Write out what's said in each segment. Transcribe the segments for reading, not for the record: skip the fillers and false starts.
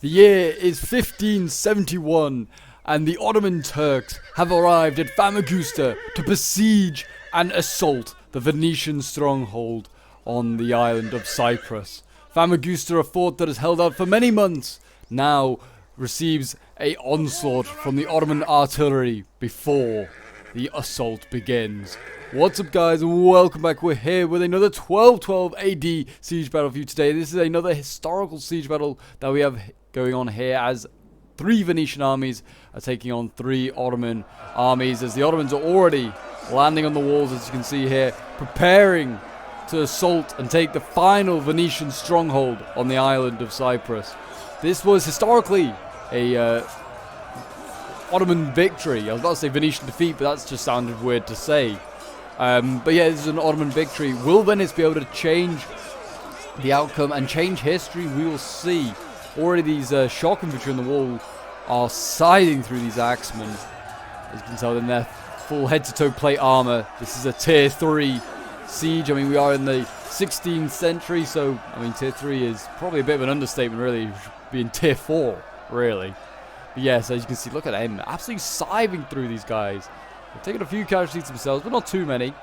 The year is 1571, and the Ottoman Turks have arrived at Famagusta to besiege and assault the Venetian stronghold on the island of Cyprus. Famagusta, a fort that has held out for many months, now receives an onslaught from the Ottoman artillery before the assault begins. What's up, guys, and welcome back. We're here with another 1212 AD siege battle for you today. This is another historical siege battle that we have going on here, as 3 Venetian armies are taking on 3 Ottoman armies, as the Ottomans are already landing on the walls, as you can see here, preparing to assault and take the final Venetian stronghold on the island of Cyprus. This was historically a Ottoman victory. I was about to say Venetian defeat, but that just sounded weird to say. But yeah, this is an Ottoman victory. Will Venice be able to change the outcome and change history? We will see. Already these shock infantry on the wall are siding through these axemen. As you can tell, in their full head-to-toe plate armor. This is a tier 3 siege. I mean, we are in the 16th century, so I mean, tier 3 is probably a bit of an understatement, really. It should be in tier 4, really. But yes, as you can see, look at them, absolutely scything through these guys. They've taken a few casualties themselves, but not too many.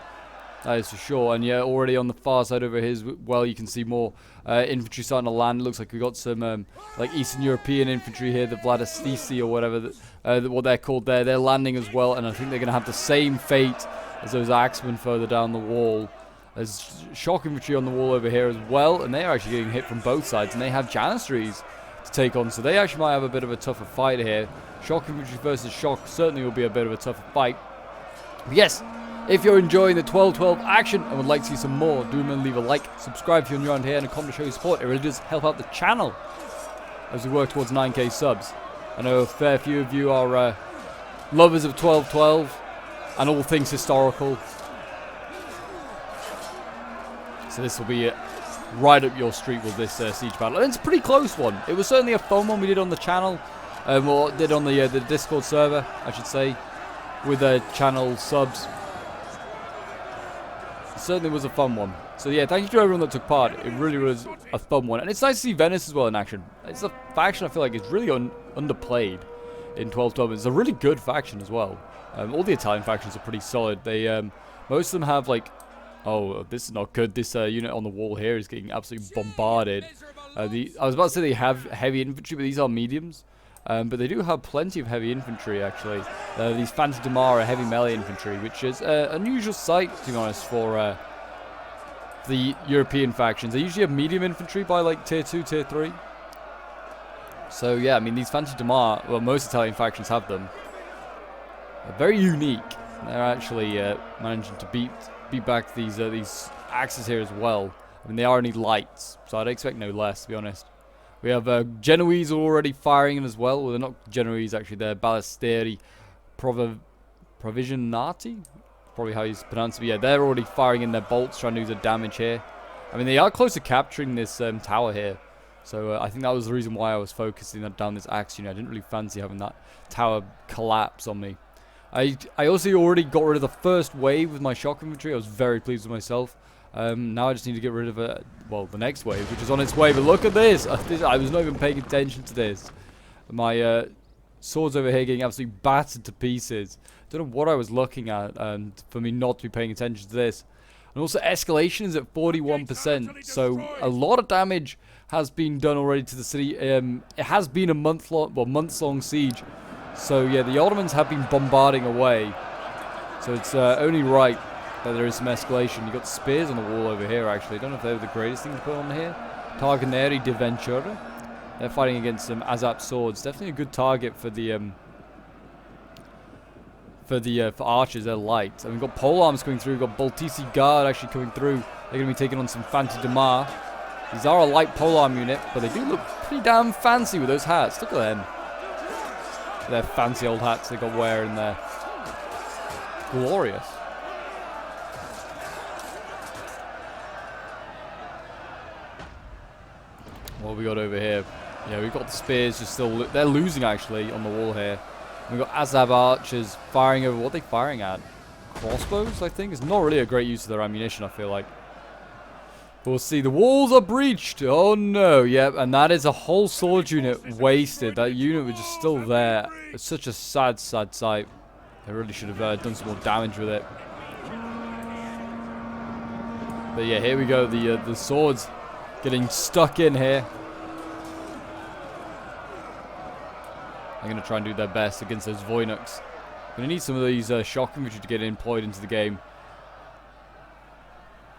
That is for sure. And yeah, already on the far side over here as well, you can see more infantry starting to land. It looks like we got some like Eastern European infantry here, the Vladistisi or whatever, what they're called there. They're landing as well, and I think they're going to have the same fate as those axemen further down the wall. There's shock infantry on the wall over here as well, and they are actually getting hit from both sides, and they have janissaries to take on, so they actually might have a bit of a tougher fight here. Shock infantry versus shock certainly will be a bit of a tougher fight. But yes, if you're enjoying the 1212 action and would like to see some more, do remember to leave a like, subscribe if you're new around here, and a comment to show your support. It really does help out the channel as we work towards 9k subs. I know a fair few of you are lovers of 1212 and all things historical, so this will be right up your street with this siege battle. And it's a pretty close one. It was certainly a fun one we did on the channel, or did on the Discord server, I should say, with channel subs. It certainly was a fun one. So yeah, thank you to everyone that took part. It really was a fun one, and it's nice to see Venice as well in action. It's a faction I feel like is really underplayed in 1212. It's a really good faction as well. All the Italian factions are pretty solid. They most of them have like, oh, this is not good. This unit on the wall here is getting absolutely bombarded. I was about to say they have heavy infantry, but these are mediums. But they do have plenty of heavy infantry, actually. These Fanti Damar are heavy melee infantry, which is an unusual sight, to be honest, for the European factions. They usually have medium infantry by like tier 2, tier 3. So yeah, I mean, these Fanti Damar, well, most Italian factions have them. They're very unique. They're actually managing to beat back these axes here as well. I mean, they are only lights, so I'd expect no less, to be honest. We have Genoese already firing in as well. Well, they're not Genoese, actually. They're Ballestieri Provisionati? Probably how you pronounce it. But yeah, they're already firing in their bolts, trying to do the damage here. I mean, they are close to capturing this tower here. So I think that was the reason why I was focusing down this axe unit. I didn't really fancy having that tower collapse on me. I also already got rid of the first wave with my shock infantry. I was very pleased with myself. Now I just need to get rid of well, the next wave, which is on its way. But look at this. I was not even paying attention to this. My swords over here getting absolutely battered to pieces. Don't know what I was looking at for me not to be paying attention to this. And also escalation is at 41%. So a lot of damage has been done already to the city. It has been a months-long siege. So yeah, the Ottomans have been bombarding away. So it's only right that there is some escalation. You got spears on the wall over here, actually. I don't know if they're the greatest thing to put on here. Targaneri di Ventura. They're fighting against some Azap swords. Definitely a good target for the for archers. They're light. And we've got pole arms coming through. We've got Baltisi Guard actually coming through. They're going to be taking on some Fanti Damar. These are a light pole arm unit, but they do look pretty damn fancy with those hats. Look at them. Their fancy old hats they got wearing there. Glorious. What have we got over here? Yeah, we've got the spears just still... They're losing, actually, on the wall here. We've got Azab archers firing over... What are they firing at? Crossbows, I think? It's not really a great use of their ammunition, I feel like. We'll see. The walls are breached. Oh no. Yep. And that is a whole sword unit wasted. That unit was just still there. It's such a sad, sad sight. They really should have done some more damage with it. But yeah, here we go. The swords getting stuck in here. I'm going to try and do their best against those Voyniks. I'm going to need some of these shock infantry to get employed into the game.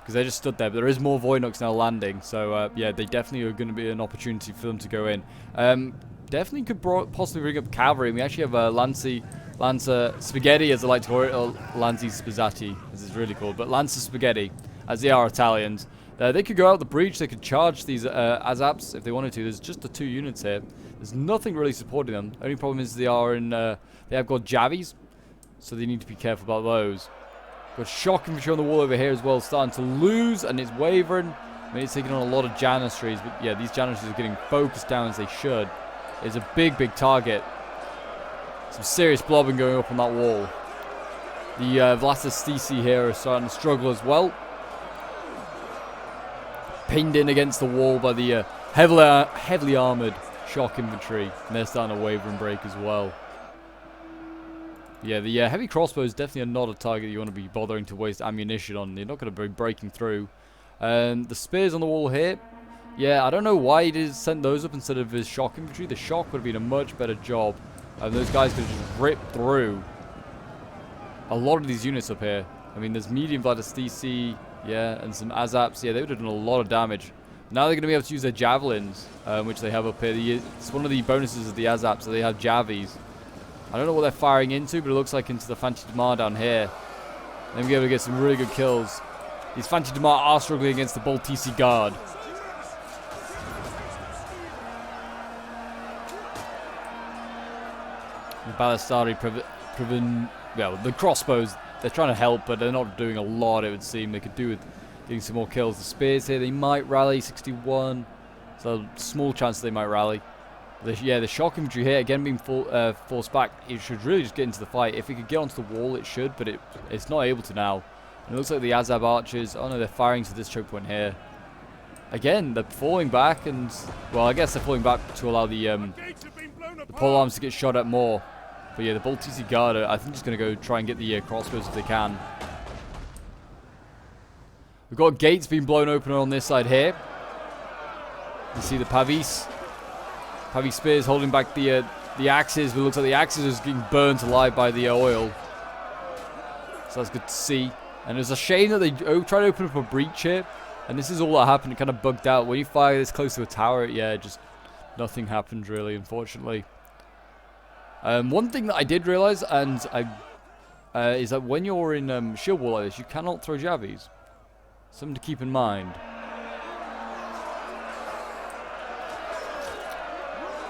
Because they just stood there, but there is more Voyniks now landing. So, yeah, they definitely are going to be an opportunity for them to go in. Definitely could possibly bring up cavalry. We actually have Lancer Spaghetti, as I like to call it, or Lanzi Spazzati, as it's really called. But Lancer Spaghetti, as they are Italians. They could go out the breach. They could charge these Azaps if they wanted to. There's just the 2 units here. There's nothing really supporting them. Only problem is they are in. They have got Javis, so they need to be careful about those. Got shock infantry on the wall over here as well, starting to lose, and it's wavering. I mean, it's taking on a lot of Janissaries, but yeah, these Janissaries are getting focused down as they should. It's a big, big target. Some serious blobbing going up on that wall. The Vlastastisi here are starting to struggle as well. Pinned in against the wall by the heavily armoured shock infantry, and they're starting to waver and break as well. Yeah, the heavy crossbow is definitely not a target you want to be bothering to waste ammunition on. You're not going to be breaking through. The spears on the wall here. Yeah, I don't know why he did send those up instead of his shock infantry. The shock would have been a much better job. Those guys could have just ripped through a lot of these units up here. I mean, there's medium Vladistisi, yeah, and some Azaps. Yeah, they would have done a lot of damage. Now they're going to be able to use their javelins, which they have up here. It's one of the bonuses of the Azaps, so they have Javis. I don't know what they're firing into, but it looks like into the Fanti Damar down here. They'll be able to get some really good kills. These Fanti Damar are struggling against the Boltisi Guard. The Balistari well, the crossbows, they're trying to help, but they're not doing a lot, it would seem. They could do with getting some more kills. The spears here, they might rally 61. So small chance they might rally. Yeah, the shock infantry here, again being forced back. It should really just get into the fight. If it could get onto the wall, it should, but it's not able to now. And it looks like the Azab archers, oh no, they're firing to this choke point here. Again, they're falling back, and, well, I guess they're falling back to allow the pole arms to get shot at more. But yeah, the Boltisi Guard, I think, just going to go try and get the crossbows if they can. We've got gates being blown open on this side here. You see the Pavis spears holding back the axes, but it looks like the axes are getting burnt alive by the oil. So that's good to see. And it's a shame that they try to open up a breach here. And this is all that happened. It kind of bugged out. When you fire this close to a tower, yeah, just nothing happens really, unfortunately. One thing that I did realize, and is that when you're in shield wall like this, you cannot throw Javis. Something to keep in mind.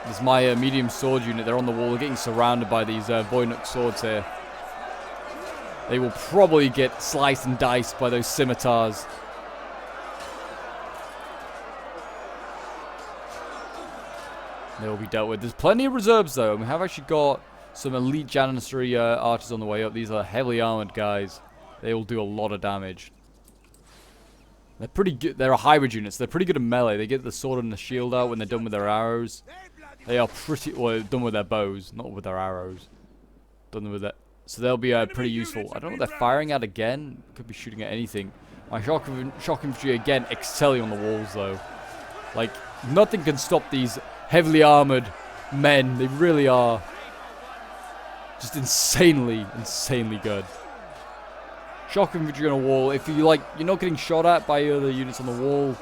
This is my medium sword unit. They're on the wall. They're getting surrounded by these Voynuk swords here. They will probably get sliced and diced by those scimitars. They will be dealt with. There's plenty of reserves, though. And we have actually got some elite Janissary archers on the way up. These are heavily armored guys. They will do a lot of damage. They're pretty good. They're a hybrid unit, so they're pretty good at melee. They get the sword and the shield out when they're done with their arrows. They are pretty, well, done with their bows, not with their arrows. Done with that. So they'll be pretty useful. I don't know what they're firing at again. Could be shooting at anything. My shock infantry again excelling on the walls, though. Like, nothing can stop these heavily armored men. They really are just insanely good. Shock infantry on a wall. If you like, you're not getting shot at by other units on the wall,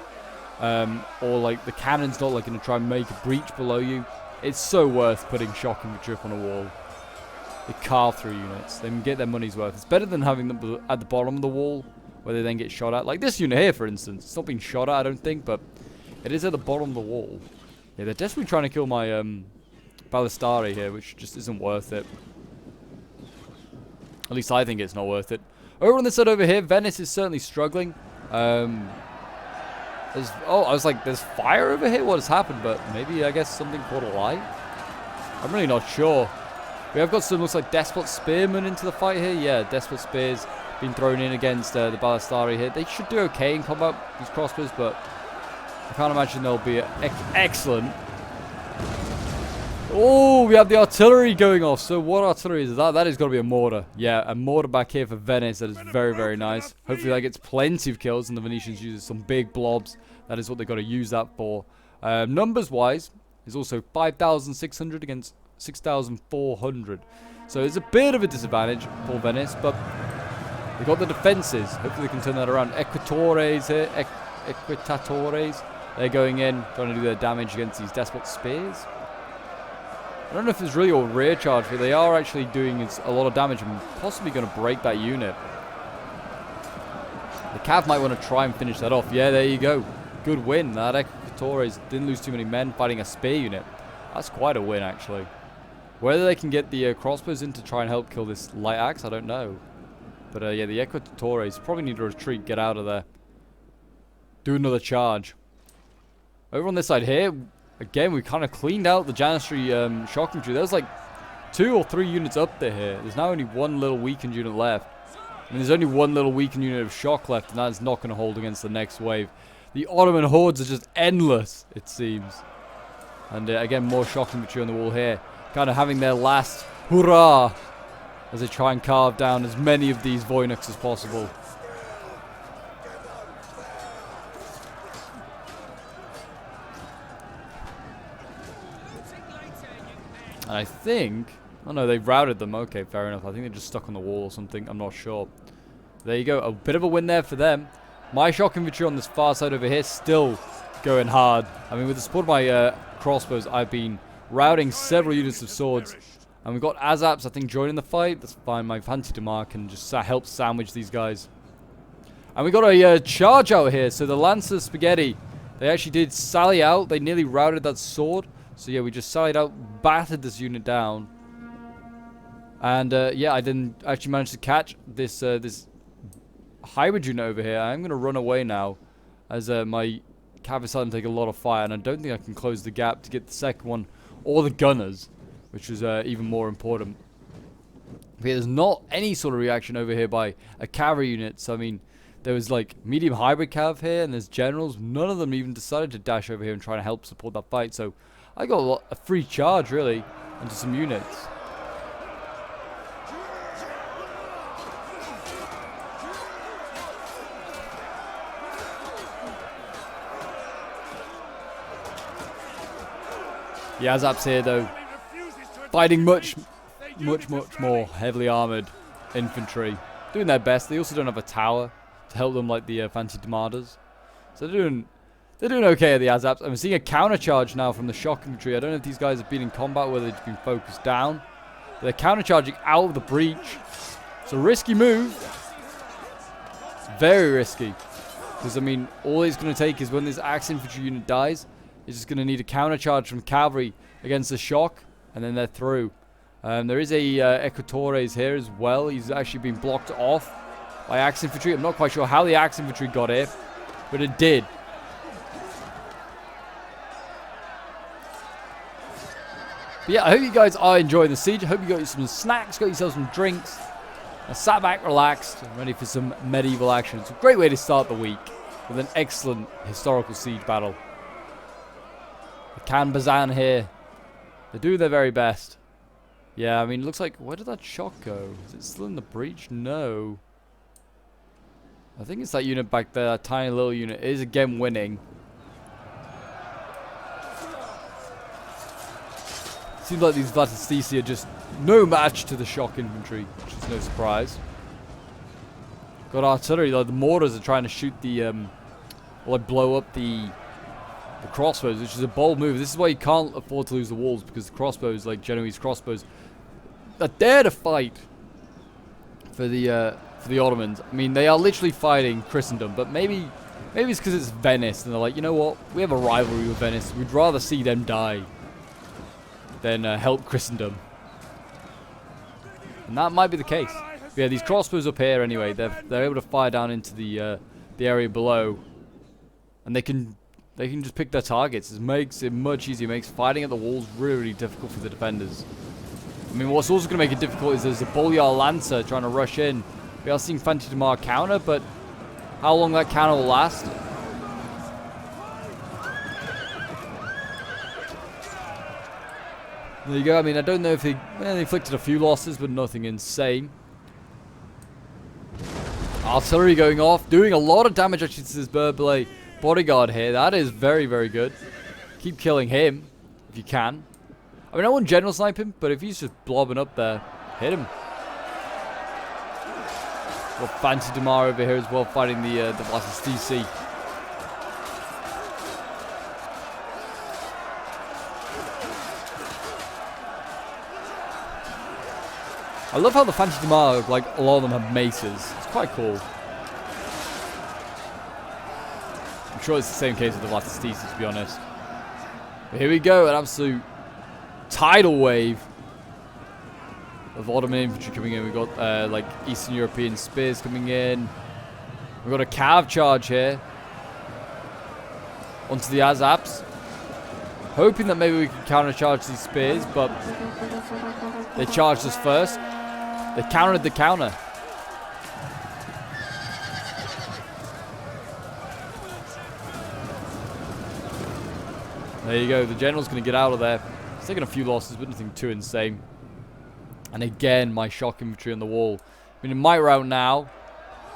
or like the cannon's not like going to try and make a breach below you. It's so worth putting shock infantry up on a wall. They carve through units. They can get their money's worth. It's better than having them at the bottom of the wall, where they then get shot at. Like this unit here, for instance. It's not being shot at, I don't think, but it is at the bottom of the wall. Yeah, they're desperately trying to kill my Balistari here, which just isn't worth it. At least I think it's not worth it. Over on this side over here, Venice is certainly struggling. I was like, there's fire over here? What has happened? But maybe, I guess, something caught alight? I'm really not sure. We have got some, looks like Despot Spearmen into the fight here. Yeah, Despot Spears been thrown in against the Ballistari here. They should do okay in combat, these crossbows, but I can't imagine they'll be excellent. Oh, we have the artillery going off. So what artillery is that? That is going to be a mortar. Yeah, a mortar back here for Venice. That is very, very nice. Hopefully that gets plenty of kills, and the Venetians use some big blobs. That is what they've got to use that for. Numbers-wise, is also 5,600 against 6,400. So it's a bit of a disadvantage for Venice, but they've got the defenses. Hopefully they can turn that around. Equitatores here. Equitatores. They're going in, trying to do their damage against these despot spears. I don't know if it's really a rear charge, but they are actually doing a lot of damage and possibly going to break that unit. The Cav might want to try and finish that off. Yeah, there you go. Good win. That Equitatores didn't lose too many men fighting a spear unit. That's quite a win, actually. Whether they can get the crossbows in to try and help kill this light axe, I don't know. But yeah, the Equitatores probably need to retreat, get out of there. Do another charge. Over on this side here, again, we kind of cleaned out the Janissary shock infantry. There was like 2 or 3 units up there here. There's now only one little weakened unit left. And there's only one little weakened unit of shock left, and that is not going to hold against the next wave. The Ottoman hordes are just endless, it seems. And again, more shock infantry on the wall here. Kind of having their last hurrah as they try and carve down as many of these Voyniks as possible. And I think... Oh no, they've routed them. Okay, fair enough. I think they're just stuck on the wall or something. I'm not sure. There you go. A bit of a win there for them. My shock infantry on this far side over here still going hard. I mean, with the support of my crossbows, I've been routing several units of swords. And we've got Azaps, I think, joining the fight. That's fine. My fancy Damar can just help sandwich these guys. And we got a charge out here. So the Lancer Spaghetti, they actually did sally out. They nearly routed that sword. So yeah, we just sallied out, battered this unit down. And yeah, I didn't actually manage to catch this this hybrid unit over here. I'm going to run away now, as my cav is starting to take a lot of fire, and I don't think I can close the gap to get the second one, or the gunners, which is even more important. But there's not any sort of reaction over here by a cavalry unit. So I mean, there was like medium hybrid cav here, and there's generals. None of them even decided to dash over here and try to help support that fight. So I got a free charge, really, into some units. The Azaps here, though, fighting much more heavily armored infantry. Doing their best. They also don't have a tower to help them like the fancy Damaders. So they're doing okay at the Azaps. I'm seeing a countercharge now from the shock infantry. I don't know if these guys have been in combat, whether they've been focused down. But they're countercharging out of the breach. It's a risky move. It's very risky. Because, I mean, all it's going to take is when this axe infantry unit dies, it's just going to need a countercharge from cavalry against the shock, and then they're through. There is a Equitatores here as well. He's actually been blocked off by axe infantry. I'm not quite sure how the axe infantry got here, but it did. But yeah, I hope you guys are enjoying the siege. I hope you got some snacks, got yourself some drinks, and sat back relaxed and ready for some medieval action. It's a great way to start the week with an excellent historical siege battle. The Khan Bazan here. They do their very best. Yeah, I mean, it looks like... Where did that shock go? Is it still in the breach? No. I think it's that unit back there. That tiny little unit is again winning. Seems like these Vatistisi are just no match to the shock infantry, which is no surprise. Got artillery, like the mortars are trying to shoot the, or like blow up the crossbows, which is a bold move. This is why you can't afford to lose the walls, because the crossbows, like Genoese crossbows, are there to fight for the Ottomans. I mean, they are literally fighting Christendom, but maybe it's because it's Venice, and they're like, you know what, we have a rivalry with Venice. We'd rather see them die than help Christendom. And that might be the case. But yeah, these crossbows up here anyway, they're able to fire down into the area below, and they can just pick their targets. It makes it much easier. It makes fighting at the walls really, really difficult for the defenders. I mean, what's also going to make it difficult is there's a Bolyar Lancer trying to rush in We are seeing Fanti Damar counter, but how long that counter will last? There you go. I mean, I don't know if they inflicted a few losses, but nothing insane. Artillery going off, doing a lot of damage actually to this Burblade bodyguard here. That is very, very good. Keep killing him if you can. I mean, I won't general snipe him, but if he's just blobbing up there, hit him. Got Fanti Damar over here as well, fighting the Vlasis DC. I love how the Fanti Damar, like, a lot of them have maces. It's quite cool. I'm sure it's the same case with the Vlasis DC, to be honest. But here we go, an absolute tidal wave of Ottoman infantry coming in. We've got, like, Eastern European spears coming in. We've got a cav charge here onto the Azaps. Hoping that maybe we can counter-charge these spears, but they charged us first. They countered the counter. There you go. The general's going to get out of there. He's taking a few losses, but nothing too insane. And again, my shock infantry on the wall. I mean, it might rout now,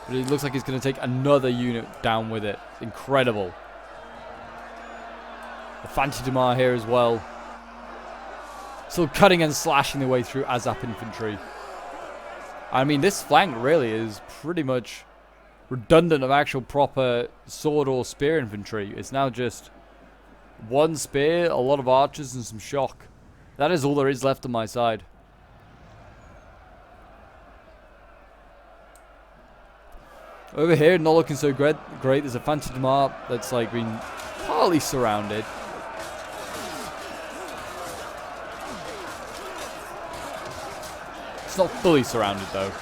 but it looks like he's going to take another unit down with it. Incredible. The Fanti Damar here as well. Still cutting and slashing their way through Azap infantry. I mean, this flank really is pretty much redundant of actual proper sword or spear infantry. It's now just one spear, a lot of archers, and some shock. That is all there is left on my side. Over here, not looking so great. There's a Fanti Damar that's like been partly surrounded. It's not fully surrounded though.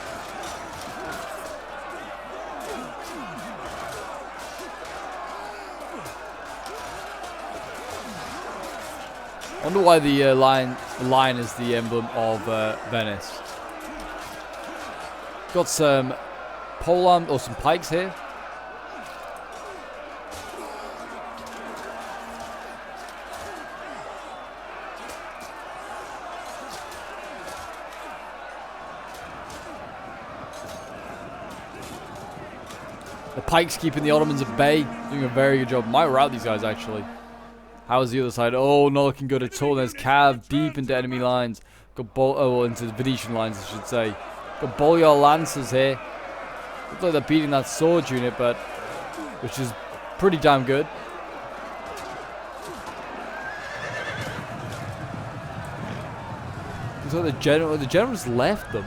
I wonder why the lion is the emblem of Venice. Got some polearm or some pikes here. The pikes keeping the Ottomans at bay, doing a very good job. Might rout these guys actually. How's the other side? Oh, not looking good at all. There's cav deep into enemy lines. Got into the Venetian lines, I should say. Got Bolyar Lancers here. Looks like they're beating that sword unit, but which is pretty damn good. Looks like the general's left them.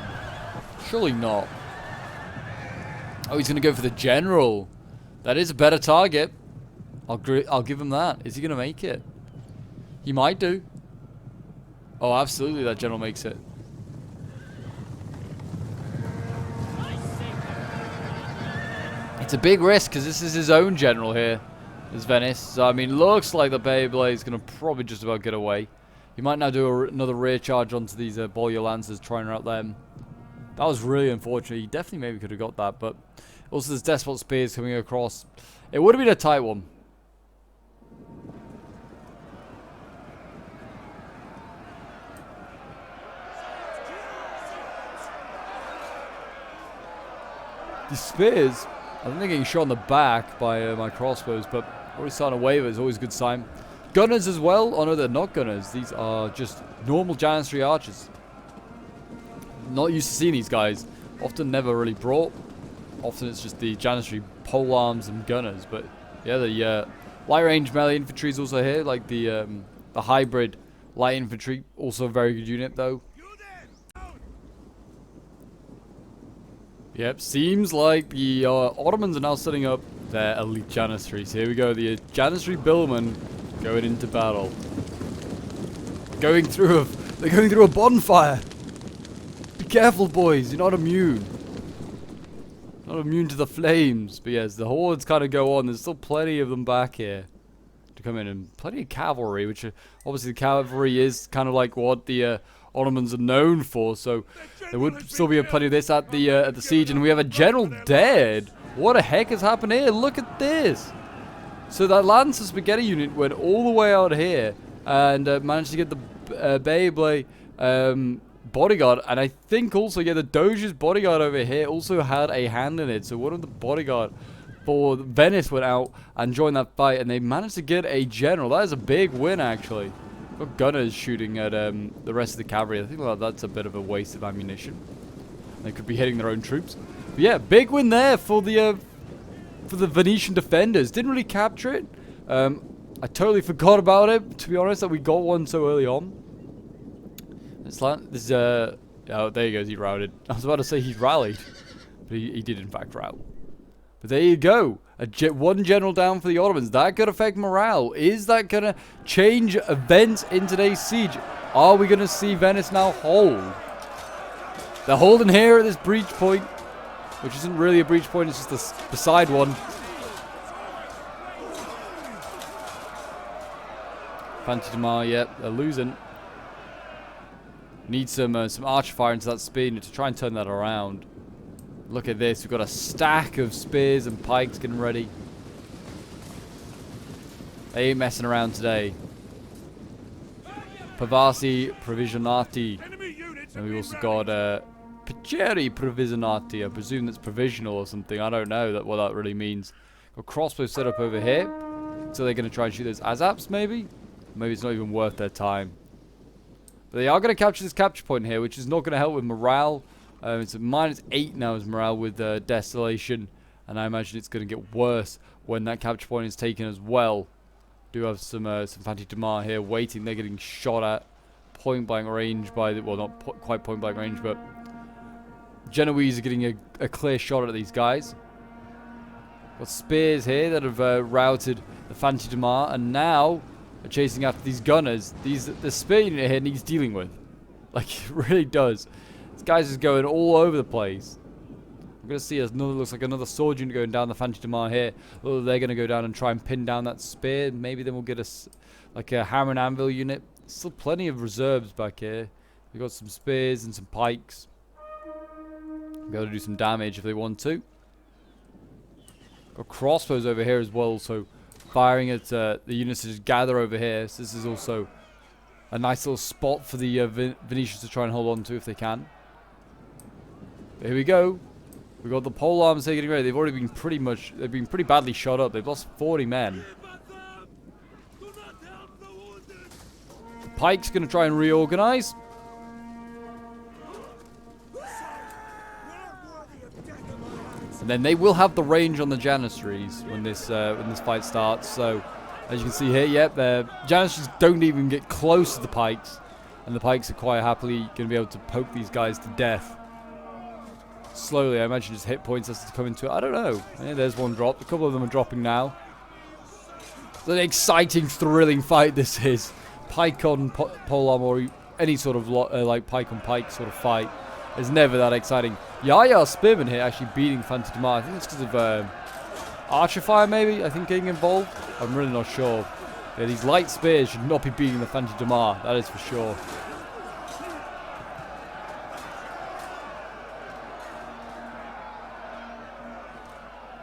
Surely not. Oh, he's going to go for the general. That is a better target. I'll give him that. Is he going to make it? He might do. Oh, absolutely, that general makes it. It's a big risk because this is his own general here. Is Venice. So, I mean, looks like the Beyblade is going to probably just about get away. He might now do another rear charge onto these Bolyar Lancers, trying to rout them. That was really unfortunate. He definitely maybe could have got that, but also there's Despot Spears coming across. It would have been a tight one. These spears, I think they're getting shot in the back by my crossbows, but already starting to waver is always a good sign. Gunners as well. Oh no, they're not gunners. These are just normal Janissary archers. Not used to seeing these guys. Often never really brought. Often it's just the Janissary pole arms and gunners. But yeah, the light range melee infantry is also here, like the hybrid light infantry. Also a very good unit though. Yep, seems like the Ottomans are now setting up their elite Janissaries. Here we go, the Janissary Billmen going into battle. They're going through a bonfire. Be careful, boys. You're not immune. Not immune to the flames. But yes, the hordes kind of go on. There's still plenty of them back here to come in, and plenty of cavalry. Which obviously the cavalry is kind of like what the Ottomans are known for. So there would still be plenty of this at the siege. And we have a general dead. What the heck has happened here? Look at this. So that Lancer Spaghetti unit went all the way out here and managed to get the Beyblade bodyguard. And I think also, yeah, the Doge's bodyguard over here also had a hand in it. So one of the bodyguard for Venice went out and joined that fight, and they managed to get a general. That is a big win, actually. Got gunners shooting at the rest of the cavalry. I think that's a bit of a waste of ammunition. They could be hitting their own troops. But yeah, big win there for the Venetian defenders. Didn't really capture it. I totally forgot about it, to be honest, that we got one so early on. Oh, there he goes. He routed. I was about to say he rallied, but he did in fact rout. But there you go. One general down for the Ottomans. That could affect morale. Is that going to change events in today's siege? Are we going to see Venice now hold? They're holding here at this breach point, which isn't really a breach point. It's just the side one. Fanti-Damar, yep, they're losing. Need some archer fire into that spear to try and turn that around. Look at this. We've got a stack of spears and pikes getting ready. They ain't messing around today. Pavasi Provisionati. And we've also got Picheri Provisionati. I presume that's provisional or something. I don't know what that really means. Got crossbows set up over here. So they're going to try and shoot those Azaps, maybe? Maybe it's not even worth their time. But they are going to capture this capture point here, which is not going to help with morale. It's a -8 now as morale with Desolation. And I imagine it's going to get worse when that capture point is taken as well. Do have some Fanti-Damar here waiting. They're getting shot at point blank range by the... Well, not quite point blank range, but... Genoese are getting a clear shot at these guys. Got spears here that have routed the Fanti-Damar. And now... are chasing after these gunners. The spear unit here needs dealing with. Like, it really does. This guy's just going all over the place. I'm going to see looks like another sword unit going down the Fanti-Damar here. Oh, they're going to go down and try and pin down that spear. Maybe then we'll get a hammer and anvil unit. Still plenty of reserves back here. We've got some spears and some pikes. Be able to do some damage if they want to. Got crossbows over here as well, so firing at the units to just gather over here. So this is also a nice little spot for the Venetians to try and hold on to if they can. But here we go. We've got the pole arms here getting ready. They've already been they've been pretty badly shot up. They've lost 40 men. The pike's going to try and reorganize. And then they will have the range on the Janissaries when this fight starts. So, as you can see here, yep, the Janissaries don't even get close to the pikes. And the pikes are quite happily going to be able to poke these guys to death. Slowly, I imagine just hit points as to come into it. I don't know. Yeah, there's one drop. A couple of them are dropping now. It's an exciting, thrilling fight this is. Pike on polearm or any sort of like pike on pike sort of fight is never that exciting. Yaya Spearman here actually beating Fanti-Damar. I think it's because of archer fire maybe, I think, getting involved. I'm really not sure. Yeah, these light spears should not be beating the Fanti-Damar, that is for sure.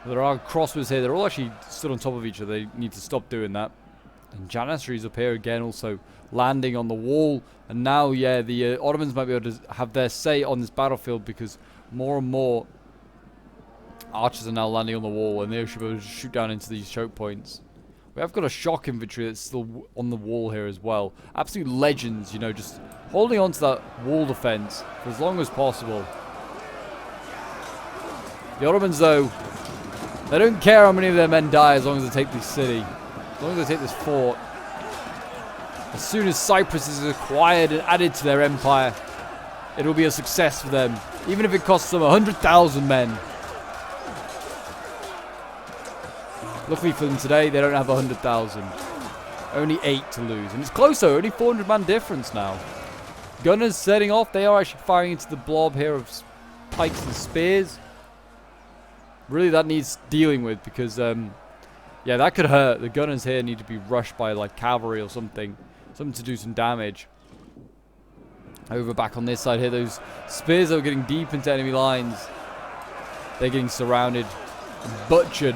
There are crossbows here. They're all actually stood on top of each other. They need to stop doing that. And Janissaries up here again, also landing on the wall. And now, yeah, the Ottomans might be able to have their say on this battlefield because more and more archers are now landing on the wall, and they should be able to shoot down into these choke points. We have got a shock infantry that's still on the wall here as well. Absolute legends, you know, just holding on to that wall defense for as long as possible. The Ottomans, though, they don't care how many of their men die as long as they take this city. As long as they take this fort. As soon as Cyprus is acquired and added to their empire, it will be a success for them. Even if it costs them 100,000 men. Luckily for them today, they don't have 100,000. Only 8 to lose. And it's close though, only 400 man difference now. Gunners setting off. They are actually firing into the blob here of pikes and spears. Really, that needs dealing with because, yeah, that could hurt. The gunners here need to be rushed by, like, cavalry or something. Something to do some damage. Over back on this side here, those spears are getting deep into enemy lines. They're getting surrounded, butchered.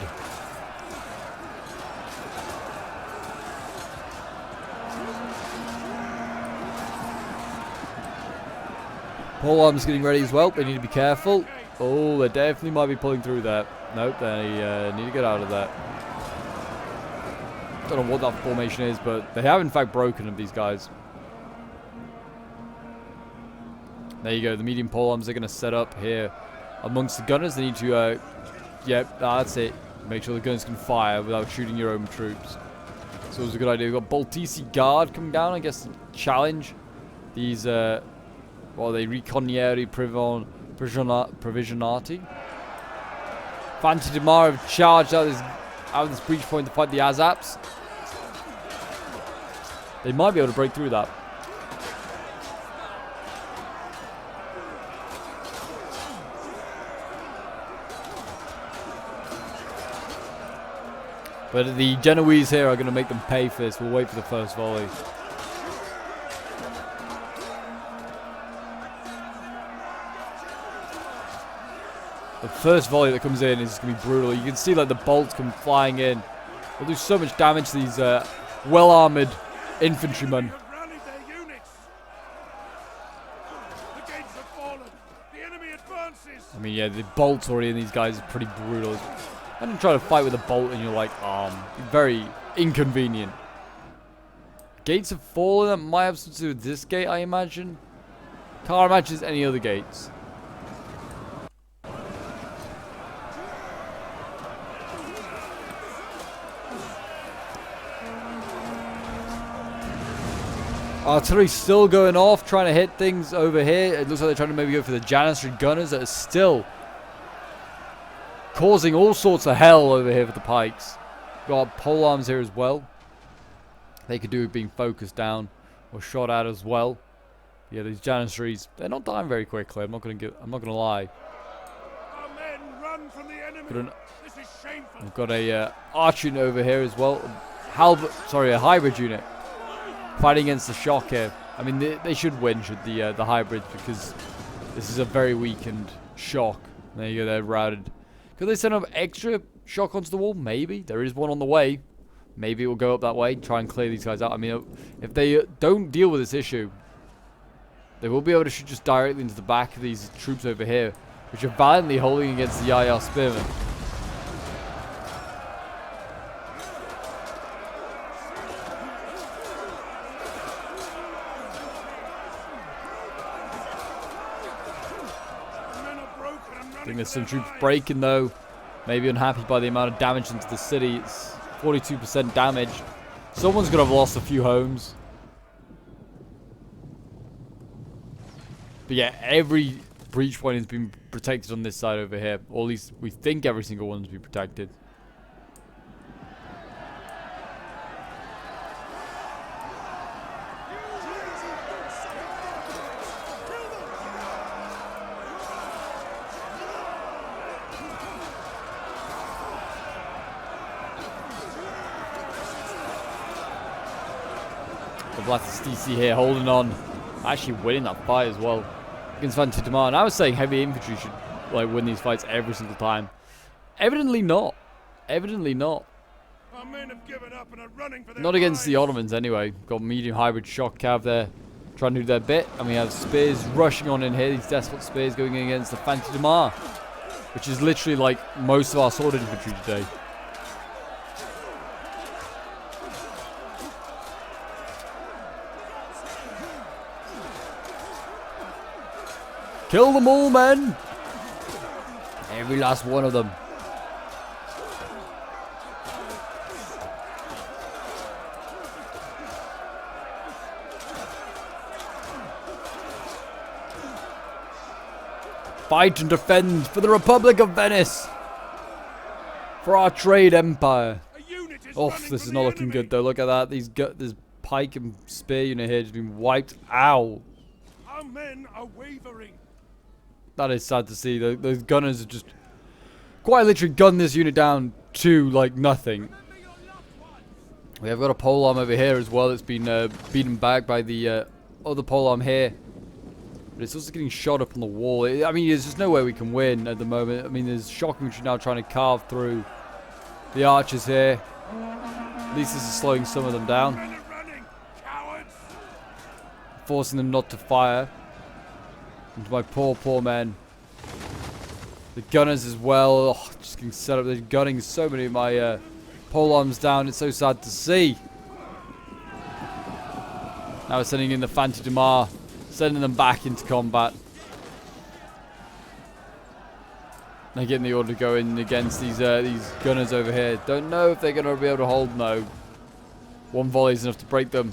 Polearms getting ready as well. They need to be careful. Oh, they definitely might be pulling through there. Nope, they need to get out of that. Don't know what that formation is, but they have in fact broken of these guys. There you go. The medium polearms are going to set up here amongst the gunners. They need to, yep, that's it. Make sure the gunners can fire without shooting your own troops. So it was a good idea. We've got Baltisi Guard coming down, I guess, to challenge these, well, they Riconieri Provisionati. Fanti Damar have charged out of this breach point to fight the Azaps. They might be able to break through that. But the Genoese here are going to make them pay for this. We'll wait for the first volley. The first volley that comes in is going to be brutal. You can see like the bolts come flying in. They'll do so much damage to these well-armored infantrymen. I mean, yeah, the bolts already in these guys is pretty brutal. I didn't try to fight with a bolt and you're like, very inconvenient. Gates have fallen. That might have something to do with this gate, I imagine. Can't imagine there's any other gates. Artillery still going off, trying to hit things over here. It looks like they're trying to maybe go for the Janissary gunners that are still causing all sorts of hell over here for the pikes. Got polearms here as well. They could do with being focused down or shot at as well. Yeah, these Janissaries, they're not dying very quickly. I'm not gonna lie. Our men run from the enemy. This is shameful. We've got a arch unit over here as well. A hybrid unit fighting against the shock here. I mean, they should win, should the hybrids, because this is a very weakened shock. There you go, they're routed. Could they send up extra shock onto the wall? Maybe. There is one on the way. Maybe it will go up that way. Try and clear these guys out. I mean, if they don't deal with this issue, they will be able to shoot just directly into the back of these troops over here, which are valiantly holding against the Yaya Spearmen. I think there's some troops breaking though. Maybe unhappy by the amount of damage into the city. It's 42% damage. Someone's gonna have lost a few homes. But yeah, every breach point has been protected on this side over here. Or at least we think every single one's been protected. The Blastistisi here holding on, actually winning that fight as well against Fanti Damar. And I was saying heavy infantry should like win these fights every single time. Evidently not. Evidently not. Our men have given up and are running for their Not against the lives. Ottomans anyway. Got medium hybrid shock cav there trying to do their bit. And we have spears rushing on in here. These desperate spears going in against the Fanti Damar, which is literally like most of our sword infantry today. Kill them all, men! Every last one of them. Fight and defend for the Republic of Venice! For our trade empire. Oh, this is not looking good though. Look at that. This pike and spear unit here has been wiped out. Our men are wavering. That is sad to see. Those gunners have just quite literally gunned this unit down to like nothing. We have got a polearm over here as well. It's been beaten back by the other polearm here. But it's also getting shot up on the wall. I mean, there's just no way we can win at the moment. I mean, there's shock infantry now trying to carve through the archers here. At least this is slowing some of them down. Men are running, cowards! Forcing them not to fire. Into my poor, poor men. The gunners as well. Oh, just getting set up. They're gunning so many of my pole arms down. It's so sad to see. Now we're sending in the Fanti de Mar, sending them back into combat. They're getting the order to go in against these gunners over here. Don't know if they're going to be able to hold. No. One volley is enough to break them.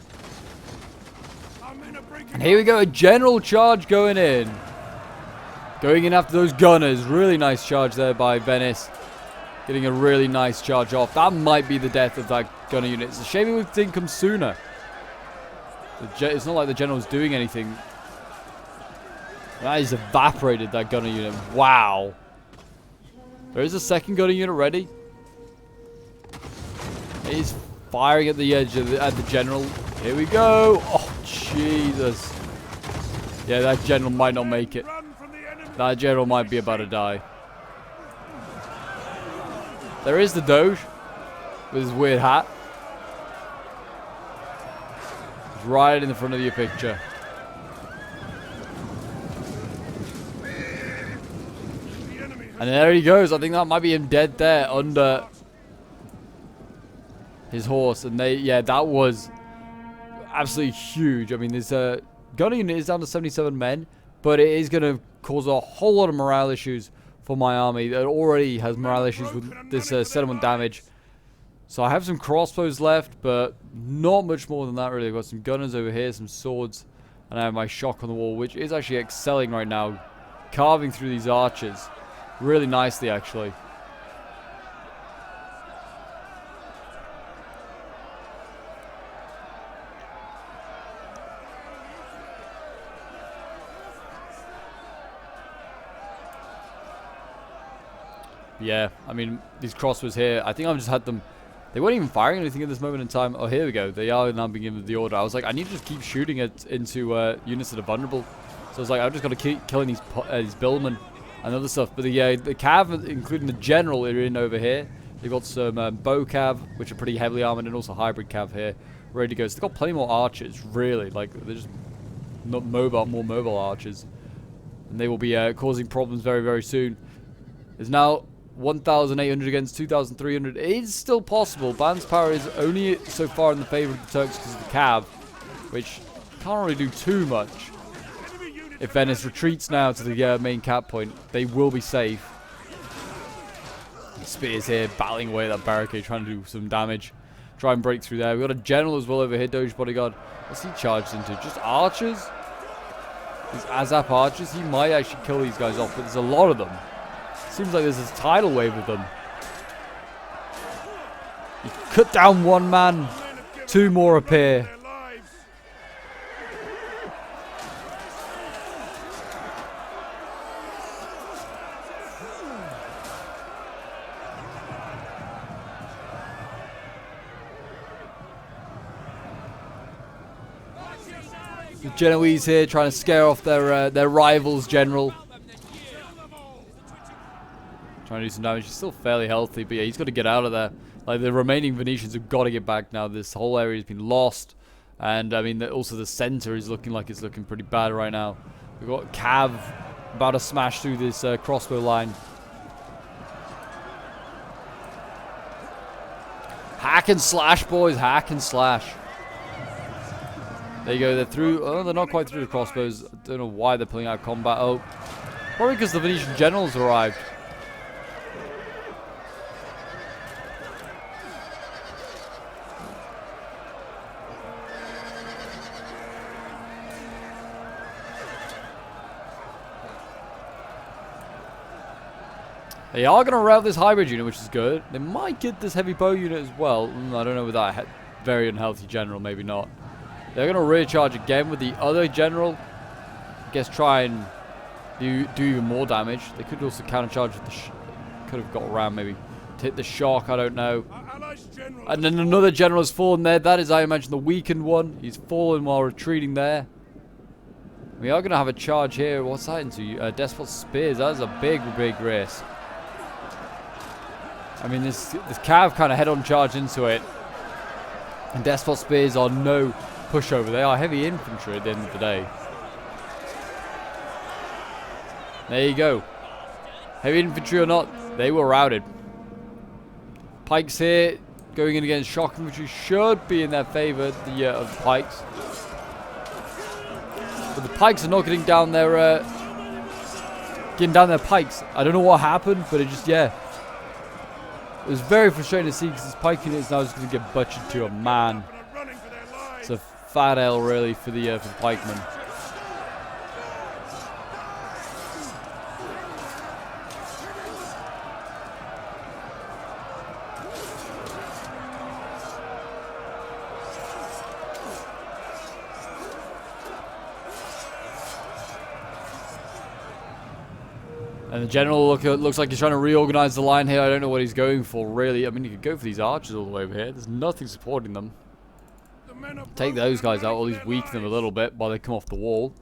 And here we go, a general charge going in. Going in after those gunners. Really nice charge there by Venice. Getting a really nice charge off. That might be the death of that gunner unit. It's a shame it didn't come sooner. It's not like the general's doing anything. That is evaporated, that gunner unit. Wow. There is a second gunner unit ready. He's firing at the edge of at the general. Here we go. Oh, Jesus. Yeah, that general might not make it. That general might be about to die. There is the Doge with his weird hat. He's right in the front of your picture. And there he goes. I think that might be him dead there under his horse. And that was absolutely huge. I mean, this gunner unit is down to 77 men, but it is going to cause a whole lot of morale issues for my army. It already has morale issues with this settlement damage. So I have some crossbows left, but not much more than that really. I've got some gunners over here, some swords, and I have my shock on the wall, which is actually excelling right now, carving through these archers really nicely actually. Yeah, I mean, these crossbows here, I think I've just had them. They weren't even firing anything at this moment in time. Oh, here we go. They are now being given the order. I was like, I need to just keep shooting it into units that are vulnerable. So I was like, I've just got to keep killing these billmen and other stuff. But the cav, including the general, are in over here. They've got some bow cav, which are pretty heavily armored, and also hybrid cav here, ready to go. So they've got plenty more archers, really. Like, they're just not mobile, more mobile archers. And they will be causing problems very, very soon. There's now 1,800 against 2,300. It is still possible. Ban's power is only so far in the favor of the Turks because of the cav, which can't really do too much. If Venice retreats now to the main cap point, they will be safe. Spears here, battling away at that barricade, trying to do some damage. Try and break through there. We've got a general as well over here, Doge Bodyguard. What's he charged into? Just archers? These Azap archers? He might actually kill these guys off, but there's a lot of them. Seems like there's this tidal wave of them. You cut down one man, two more appear. The Genoese here trying to scare off their rivals general. Trying to do some damage. He's still fairly healthy, but yeah, he's got to get out of there. Like, the remaining Venetians have got to get back now. This whole area has been lost. And, I mean, also the center is looking like it's looking pretty bad right now. We've got Cav about to smash through this crossbow line. Hack and slash, boys. Hack and slash. There you go. They're through. Oh, they're not quite through the crossbows. I don't know why they're pulling out combat. Oh, probably because the Venetian generals arrived. They are going to rout this hybrid unit, which is good. They might get this heavy bow unit as well. I don't know with that very unhealthy general, maybe not. They're going to recharge again with the other general. I guess try and do even more damage. They could also countercharge with the... could have got around maybe to hit the shock, I don't know. And then another general has fallen there. That is, I imagine, the weakened one. He's fallen while retreating there. We are going to have a charge here. What's that into? Despot Spears. That is a big, big risk. I mean, this cav kind of head-on charge into it. And Despot Spears are no pushover. They are heavy infantry at the end of the day. There you go. Heavy infantry or not, they were routed. Pikes here, going in against shock infantry, should be in their favor, the of the pikes. But the pikes are not getting down their pikes. I don't know what happened, but it just, yeah. It was very frustrating to see because this pike unit is now just going to get butchered to a man. It's a fat L really for the pikemen. And the general looks like he's trying to reorganize the line here. I don't know what he's going for, really. I mean, he could go for these archers all the way over here. There's nothing supporting them. Take those guys out, or at least weaken them a little bit while they come off the wall.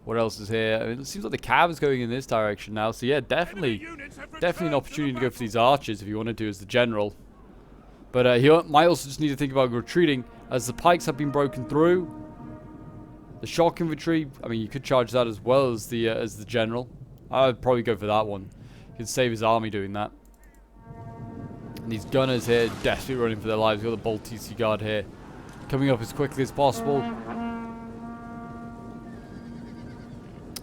What else is here? I mean, it seems like the cav is going in this direction now. So, yeah, definitely an opportunity to go for these archers if you wanted to as the general. But he might also just need to think about retreating as the pikes have been broken through. The shock infantry, I mean, you could charge that as well as the general. I'd probably go for that one. He could save his army doing that. And these gunners here, desperately running for their lives. We've got the Bolt TC Guard here, coming up as quickly as possible. I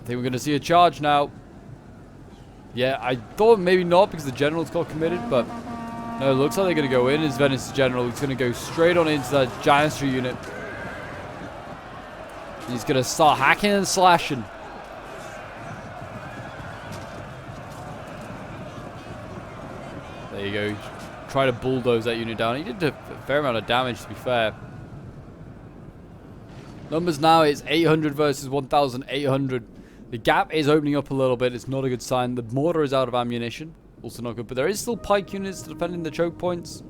think we're going to see a charge now. Yeah, I thought maybe not because the general's got committed, but no, it looks like they're going to go in as Venice's general. He's going to go straight on into that Janistry unit. And he's going to start hacking and slashing. There you go. Try to bulldoze that unit down. He did a fair amount of damage, to be fair. Numbers now, it's 800 versus 1,800. The gap is opening up a little bit. It's not a good sign. The mortar is out of ammunition. Also not good. But there is still pike units defending the choke points.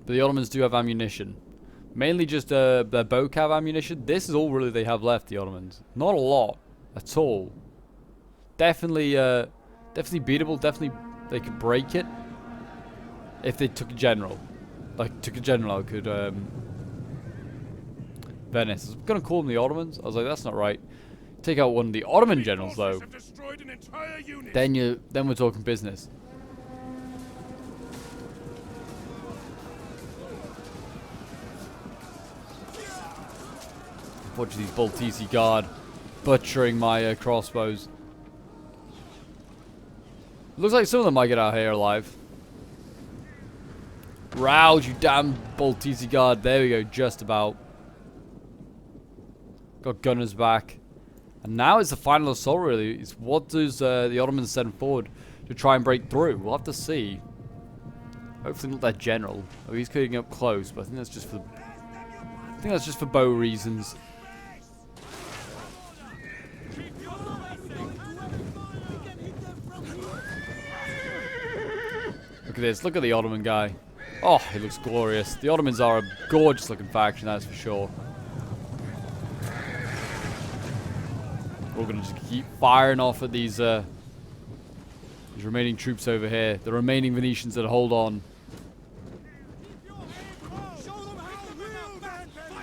But the Ottomans do have ammunition. Mainly just their bow cav ammunition. This is all really they have left, the Ottomans. Not a lot at all. Definitely beatable. Definitely they could break it. If they took a general. Like, took a general, could, Venice. I was going to call them the Ottomans. I was like, that's not right. Take out one of the Ottoman generals, though. Then we're talking business. Watch these Bolt TC Guard butchering my crossbows. Looks like some of them might get out here alive. Rouse, you damn Bolt TC Guard. There we go, just about. Got gunners back. And now it's the final assault, really. It's what does the Ottomans send forward to try and break through? We'll have to see. Hopefully not that general. Oh, he's getting up close, but I think that's just for bow reasons. Look at this. Look at the Ottoman guy. Oh, he looks glorious. The Ottomans are a gorgeous looking faction, that's for sure. We're going to just keep firing off at these remaining troops over here. The remaining Venetians that hold on.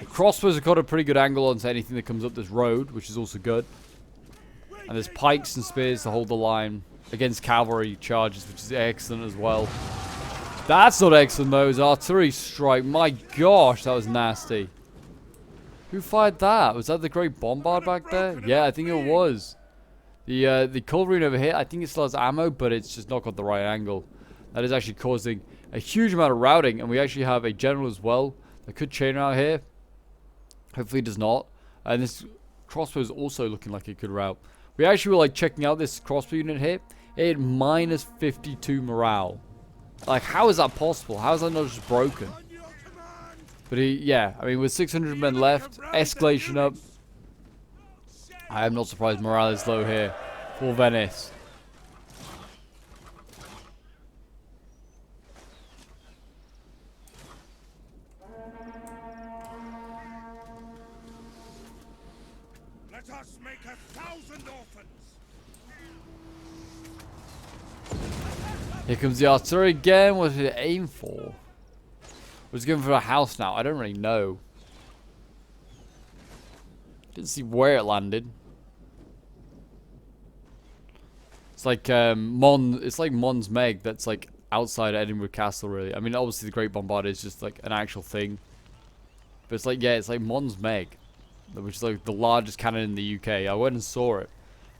The crossbows have got a pretty good angle onto anything that comes up this road, which is also good. And there's pikes and spears to hold the line against cavalry charges, which is excellent as well. That's not excellent though, it's artillery strike. My gosh, that was nasty. Who fired that? Was that the Great Bombard back there? Yeah, I think it was. The cavalry over here, I think it still has ammo, but it's just not got the right angle. That is actually causing a huge amount of routing, and we actually have a general as well that could chain out here. Hopefully it does not. And this crossbow is also looking like it could rout. We actually were like checking out this crossbow unit here. It had minus 52 morale. Like, how is that possible? How is that not just broken? But yeah, I mean, with 600 men left, escalation up. I am not surprised morale is low here for Venice. Let us make 1,000 orphans. Here comes the artillery again. What did it aim for? Was going for a house now. I don't really know. Didn't see where it landed. It's like It's like Mons Meg. That's like outside Edinburgh Castle, really. I mean, obviously the Great Bombard is just like an actual thing. But it's like, yeah, it's like Mons Meg, which is like the largest cannon in the UK. I went and saw it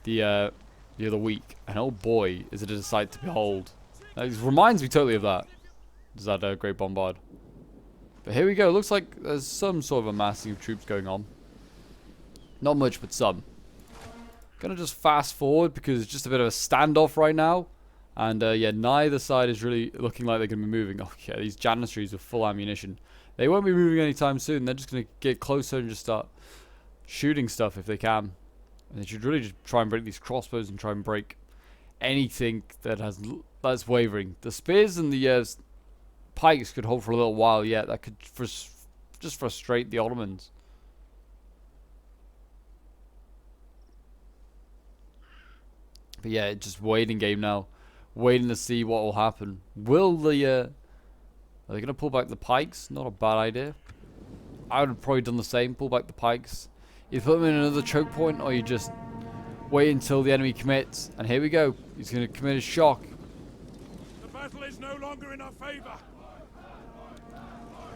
the other week, and oh boy, is it a sight to behold. It reminds me totally of that. Is that Great Bombard? But here we go. Looks like there's some sort of amassing of troops going on. Not much, but some. Gonna just fast forward because it's just a bit of a standoff right now. And yeah, neither side is really looking like they're going to be moving. Oh yeah, these Janissaries with full ammunition. They won't be moving anytime soon. They're just going to get closer and just start shooting stuff if they can. And they should really just try and break these crossbows and try and break anything that's wavering. The spears and the pikes could hold for a little while yet. That could just frustrate the Ottomans. But yeah, it's just waiting game now. Waiting to see what will happen. Will the are they going to pull back the pikes? Not a bad idea. I would have probably done the same. Pull back the pikes. You put them in another choke point, or you just wait until the enemy commits. And here we go. He's going to commit a shock. The battle is no longer in our favor.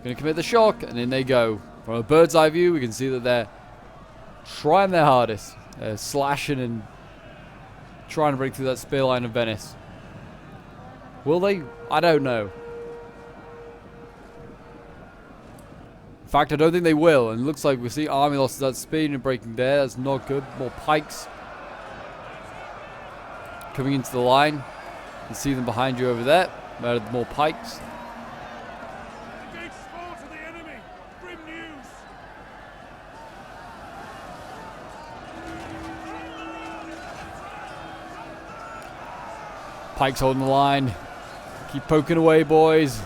Going to commit the shock, and in they go. From a bird's eye view, we can see that they're trying their hardest. Slashing and trying to break through that spear line of Venice. Will they? I don't know. In fact, I don't think they will. And it looks like we see army losses at speed and breaking there. That's not good. More pikes coming into the line. You can see them behind you over there. More pikes. The gates fall to the enemy. Grim news. Pikes holding the line. Keep poking away, boys.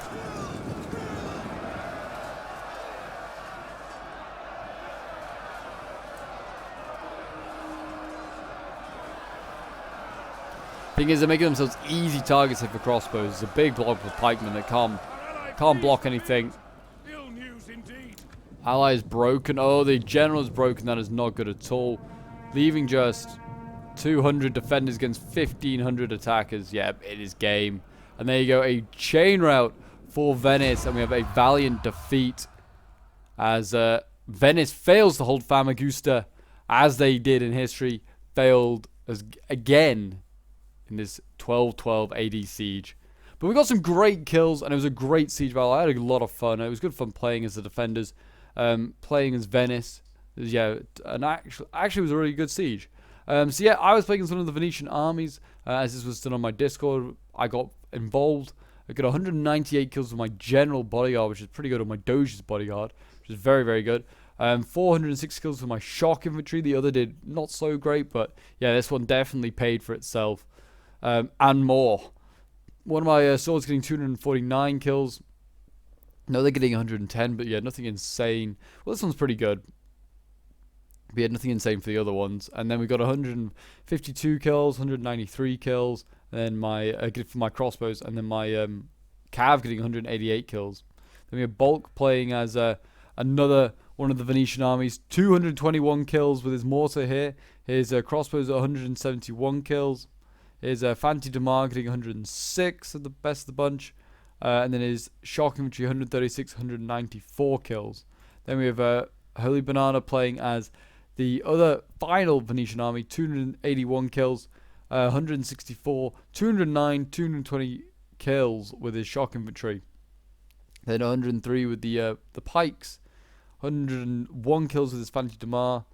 Thing is, they're making themselves easy targets here for crossbows. It's a big block with pikemen that can't block anything. Ill news indeed. Ally is broken. Oh, the general is broken. That is not good at all. Leaving just 200 defenders against 1,500 attackers. Yeah, it is game. And there you go, a chain rout for Venice. And we have a valiant defeat as Venice fails to hold Famagusta, as they did in history. Failed again in this 1212 AD siege. But we got some great kills, and it was a great siege battle. I had a lot of fun. It was good fun playing as the defenders, playing as Venice. Yeah, and actually was a really good siege. So yeah, I was playing as one of the Venetian armies, as this was done on my Discord. I got involved. I got 198 kills with my general bodyguard, which is pretty good, on my Doge's bodyguard, which is very, very good. 406 kills with my shock infantry. The other did not so great, but yeah, this one definitely paid for itself, and more. One of my swords getting 249 kills. No, they're getting 110, but yeah, nothing insane. Well, this one's pretty good. We had nothing insane for the other ones. And then we got 152 kills, 193 kills. And then for my crossbows. And then my Cav getting 188 kills. Then we have Bulk playing as another one of the Venetian armies. 221 kills with his mortar here. His crossbows are 171 kills. His Fanti Damar getting 106 at the best of the bunch. And then his shock infantry 136, 194 kills. Then we have Holy Banana playing as the other final Venetian army, 281 kills, 164, 209, 220 kills with his shock infantry. Then 103 with the pikes, 101 kills with his Fanti Damar,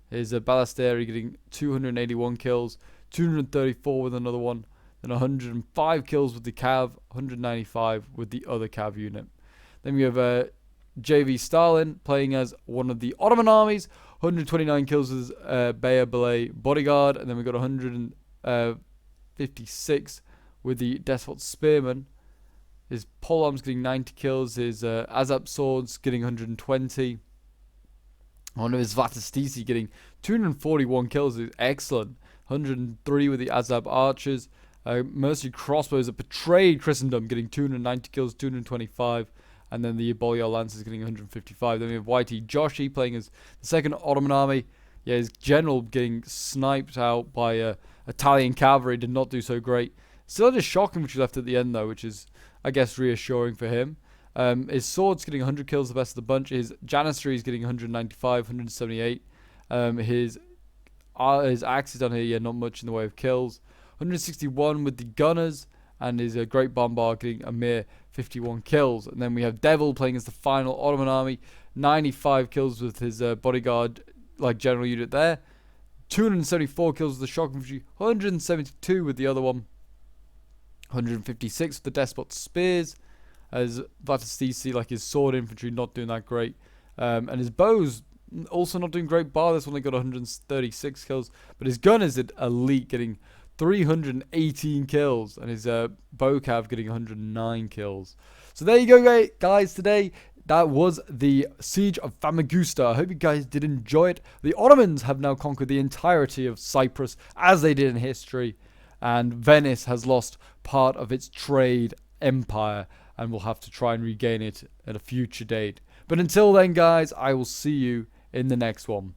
his Ballasteri getting 281 kills, 234 with another one, then 105 kills with the Cav, 195 with the other Cav unit. Then we have JV Stalin playing as one of the Ottoman armies, 129 kills with his Baya Belay bodyguard, and then we got 156 with the Despot Spearman. His polearms getting 90 kills, his Azap swords getting 120, One of his Vatastisi getting 241 kills is excellent. 103 with the Azab archers. Mercy crossbows that betrayed Christendom getting 290 kills, 225. And then the Bolyar Lancers getting 155. Then we have YT Joshi playing as the second Ottoman army. Yeah, his general getting sniped out by Italian cavalry. Did not do so great. Still had a shock infantry left at the end though, which is, I guess, reassuring for him. His sword's getting 100 kills, the best of the bunch. His Janissary is getting 195, 178. His axes down here, yeah, not much in the way of kills. 161 with the gunners. And his Great Bombard getting a mere 51 kills. And then we have Devil playing as the final Ottoman army. 95 kills with his bodyguard, like general unit there. 274 kills with the shock infantry. 172 with the other one. 156 with the Despot spears. As Vatastisi, like his sword infantry, not doing that great. And his bows also not doing great. Bar this one, they got 136 kills. But his gunners at elite, getting 318 kills, and his bow cav getting 109 kills. So there you go, guys. Today, that was the siege of Famagusta. I hope you guys did enjoy it. The Ottomans have now conquered the entirety of Cyprus, as they did in history, and Venice has lost part of its trade empire, and will have to try and regain it at a future date. But until then, guys, I will see you in the next one.